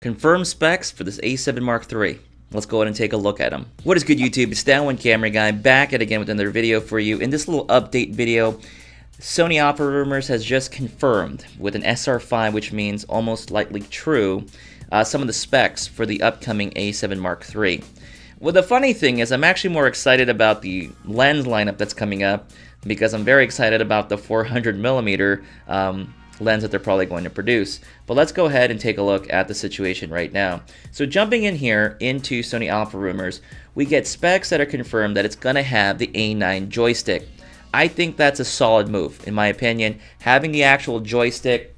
confirmed specs for this A7 Mark III. Let's go ahead and take a look at them. What is good, YouTube? It's Down1 Camera Guy back at again with another video for you. In this little update video, SonyalphaRumours has just confirmed with an SR5, which means almost likely true, some of the specs for the upcoming A7 Mark III. Well, the funny thing is I'm actually more excited about the lens lineup that's coming up because I'm very excited about the 400mm lens that they're probably going to produce. But let's go ahead and take a look at the situation right now. So jumping in here into SonyalphaRumours, we get specs that are confirmed that it's going to have the A9 joystick. I think that's a solid move, in my opinion. Having the actual joystick,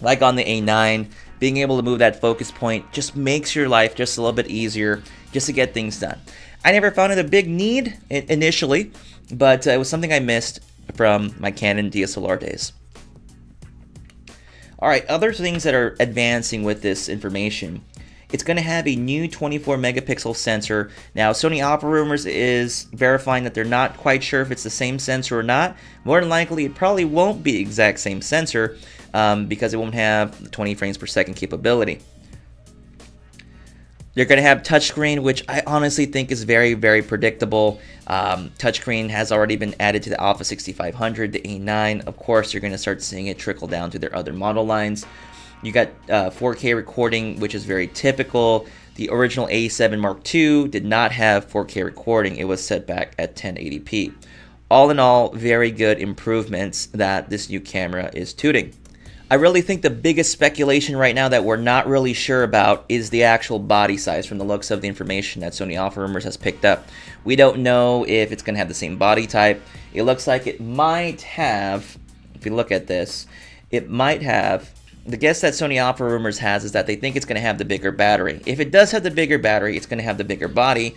like on the A9, being able to move that focus point just makes your life just a little bit easier just to get things done. I never found it a big need initially, but it was something I missed from my Canon DSLR days. Alright, other things that are advancing with this information. It's going to have a new 24 megapixel sensor. Now, SonyalphaRumours is verifying that they're not quite sure if it's the same sensor or not. More than likely, it probably won't be the exact same sensor because it won't have the 20 frames per second capability. They're going to have touchscreen, which I honestly think is very, very predictable. Touchscreen has already been added to the Alpha 6500, the A9. Of course, you're going to start seeing it trickle down to their other model lines. You got 4K recording, which is very typical. The original A7 Mark II did not have 4K recording. It was set back at 1080p. All in all, very good improvements that this new camera is tooting. I really think the biggest speculation right now that we're not really sure about is the actual body size from the looks of the information that SonyalphaRumours has picked up. We don't know if it's going to have the same body type. It looks like it might have, if you look at this, it might have, the guess that SonyalphaRumours has is that they think it's going to have the bigger battery. If it does have the bigger battery, it's going to have the bigger body,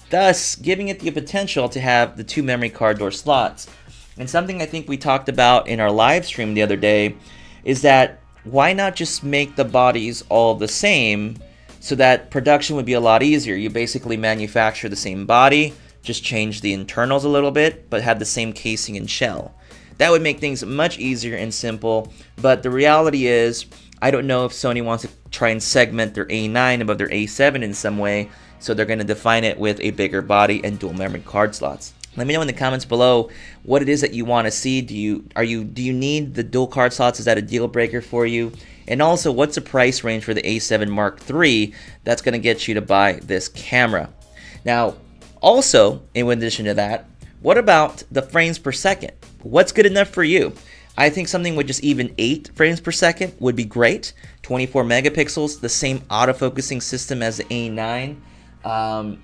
thus giving it the potential to have the 2 memory card door slots. And something I think we talked about in our live stream the other day is that why not just make the bodies all the same so that production would be a lot easier. You basically manufacture the same body, just change the internals a little bit, but have the same casing and shell. That would make things much easier and simple, but the reality is, I don't know if Sony wants to try and segment their A9 above their A7 in some way, so they're going to define it with a bigger body and dual memory card slots. Let me know in the comments below what it is that you want to see. Do you need the dual card slots? Is that a deal breaker for you? And also, what's the price range for the A7 Mark III that's going to get you to buy this camera? Now, also, in addition to that, what about the frames per second? What's good enough for you? I think something with just even 8 frames per second would be great. 24 megapixels, the same autofocusing system as the A9.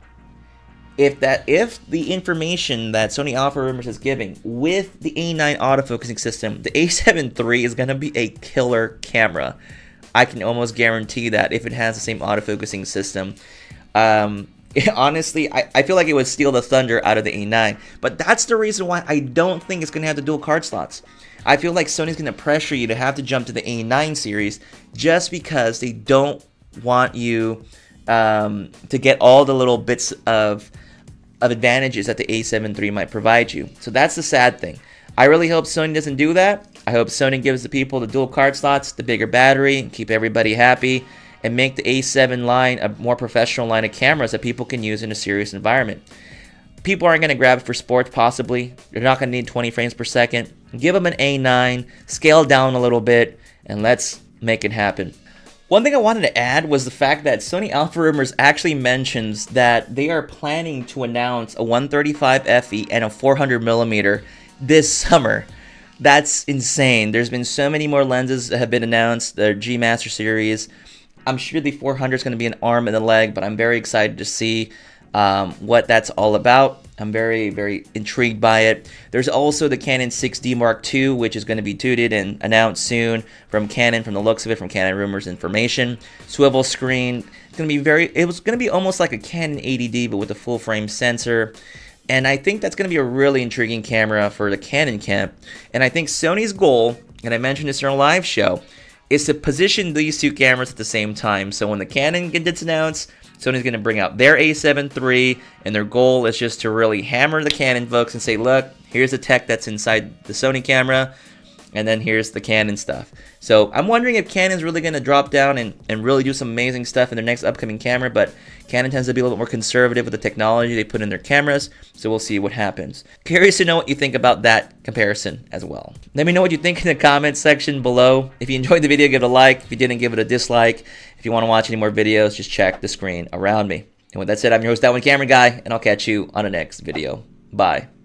If the information that SonyalphaRumours is giving with the A9 autofocusing system, the A7 III is going to be a killer camera. I can almost guarantee that if it has the same autofocusing system. Honestly, I feel like it would steal the thunder out of the A9. But that's the reason why I don't think it's going to have the dual card slots. I feel like Sony's going to pressure you to have to jump to the A9 series just because they don't want you to get all the little bits of advantages that the A7 III might provide you. So that's the sad thing. I really hope Sony doesn't do that. I hope Sony gives the people the dual card slots, the bigger battery, and keep everybody happy, and make the A7 line a more professional line of cameras that people can use in a serious environment. People aren't going to grab it for sports, possibly. They're not going to need 20 frames per second. Give them an A9, scale down a little bit, and let's make it happen. One thing I wanted to add was the fact that SonyalphaRumours actually mentions that they are planning to announce a 135 FE and a 400mm this summer. That's insane. There's been so many more lenses that have been announced, the G Master series. I'm sure the 400 is going to be an arm and a leg, but I'm very excited to see what that's all about. I'm very, very intrigued by it. There's also the Canon 6D Mark II, which is going to be tooted and announced soon from Canon, from the looks of it, from Canon Rumors information. Swivel screen. It's going to be it was going to be almost like a Canon 80D, but with a full frame sensor. And I think that's going to be a really intriguing camera for the Canon camp. And I think Sony's goal, and I mentioned this in our live show, is to position these two cameras at the same time. So when the Canon gets announced, Sony's going to bring out their A7 III, and their goal is just to really hammer the Canon folks and say, look, here's the tech that's inside the Sony camera. and then here's the Canon stuff. So I'm wondering if Canon's really going to drop down and really do some amazing stuff in their next upcoming camera, but Canon tends to be a little bit more conservative with the technology they put in their cameras, so we'll see what happens. Curious to know what you think about that comparison as well. Let me know what you think in the comments section below. If you enjoyed the video, give it a like. If you didn't, give it a dislike. If you want to watch any more videos, just check the screen around me. And with that said, I'm your host, that one camera guy, and I'll catch you on the next video. Bye.